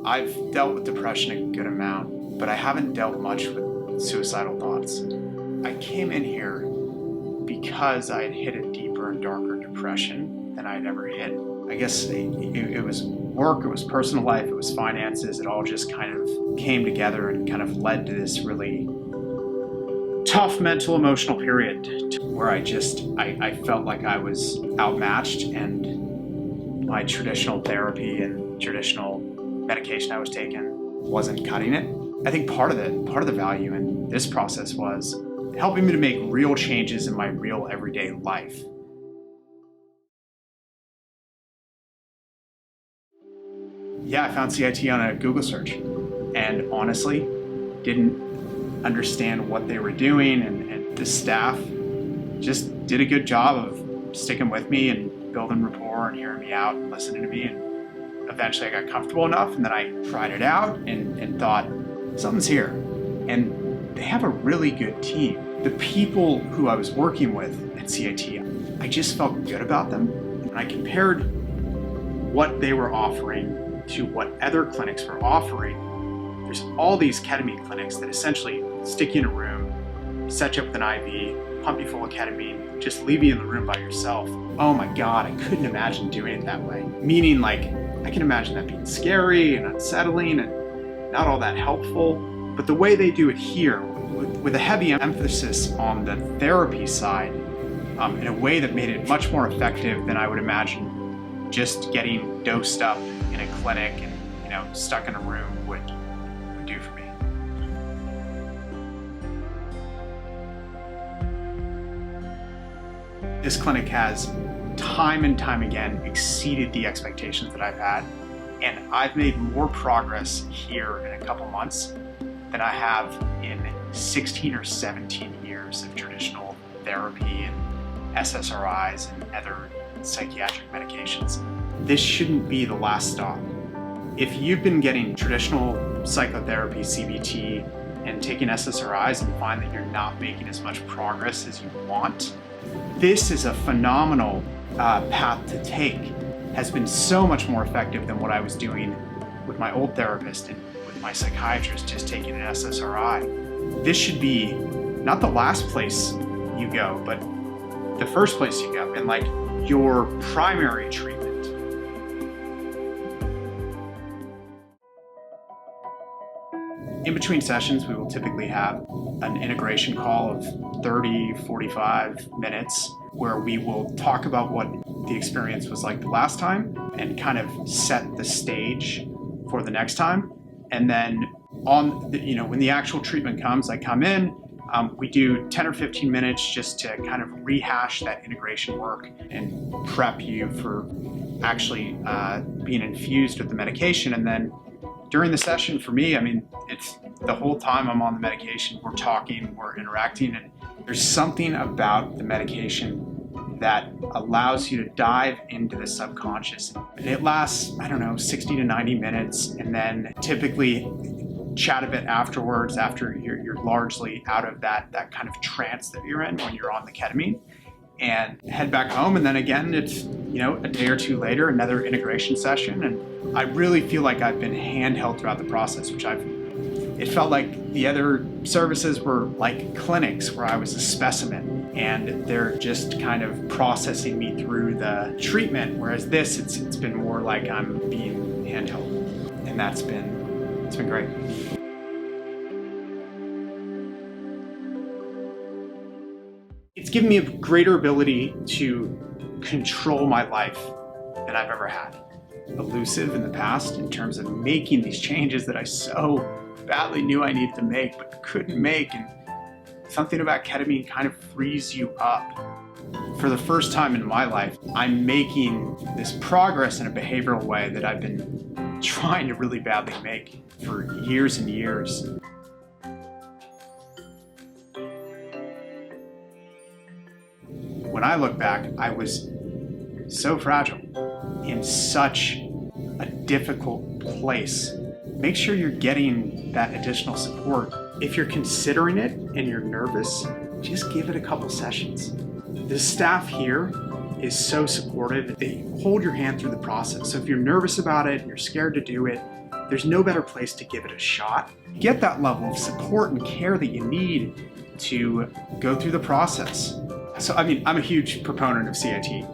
I've dealt with depression a good amount, but I haven't dealt much with suicidal thoughts. I came in here because I had hit a deeper and darker depression than I'd ever hit. I guess it was work, it was personal life, it was finances. It all just kind of came together and kind of led to this really tough mental emotional period where I felt like I was outmatched, and my traditional therapy and traditional medication I was taking wasn't cutting it. I think part of the value in this process was helping me to make real changes in my real everyday life. Yeah, I found CIT on a Google search, and honestly didn't understand what they were doing, and the staff just did a good job of sticking with me and building rapport and hearing me out and listening to me. And eventually I got comfortable enough, and then I tried it out and thought, something's here. And they have a really good team. The people who I was working with at CIT, I just felt good about them. And I compared what they were offering to what other clinics were offering. There's all these ketamine clinics that essentially stick you in a room, set you up with an IV, pump you full of ketamine, just leave you in the room by yourself. Oh my God, I couldn't imagine doing it that way. Meaning, like, I can imagine that being scary and unsettling and not all that helpful. But the way they do it here, with a heavy emphasis on the therapy side, in a way that made it much more effective than I would imagine just getting dosed up in a clinic and, stuck in a room would do for me. This clinic has time and time again exceeded the expectations that I've had, and I've made more progress here in a couple months than I have in 16 or 17 years of traditional therapy and SSRIs and other psychiatric medications. This shouldn't be the last stop. If you've been getting traditional psychotherapy, CBT, and taking SSRIs and find that you're not making as much progress as you want, this is a phenomenal path to take. Has been so much more effective than what I was doing with my old therapist and with my psychiatrist, just taking an SSRI. This should be not the last place you go, but the first place you go, and like your primary treatment. In between sessions, we will typically have an integration call of 30, 45 minutes where we will talk about what the experience was like the last time and kind of set the stage for the next time. And then when the actual treatment comes, I come in, we do 10 or 15 minutes just to kind of rehash that integration work and prep you for actually being infused with the medication. And then during the session, for me, it's the whole time I'm on the medication, we're talking, we're interacting, and there's something about the medication that allows you to dive into the subconscious. It lasts, 60 to 90 minutes, and then typically chat a bit afterwards after you're largely out of that kind of trance that you're in when you're on the ketamine, and head back home. And then again, it's a day or two later, another integration session. And I really feel like I've been handheld throughout the process, it felt like the other services were like clinics where I was a specimen and they're just kind of processing me through the treatment, whereas this, it's been more like I'm being handheld, and it's been great. It's given me a greater ability to control my life than I've ever had. Elusive in the past in terms of making these changes that I so badly knew I needed to make but couldn't make, and something about ketamine kind of frees you up. For the first time in my life, I'm making this progress in a behavioral way that I've been trying to really badly make for years and years. When I look back, I was so fragile, in such a difficult place. Make sure you're getting that additional support. If you're considering it and you're nervous, just give it a couple sessions. The staff here is so supportive. They hold your hand through the process. So if you're nervous about it, you're scared to do it, there's no better place to give it a shot. Get that level of support and care that you need to go through the process. So, I mean, I'm a huge proponent of CIT.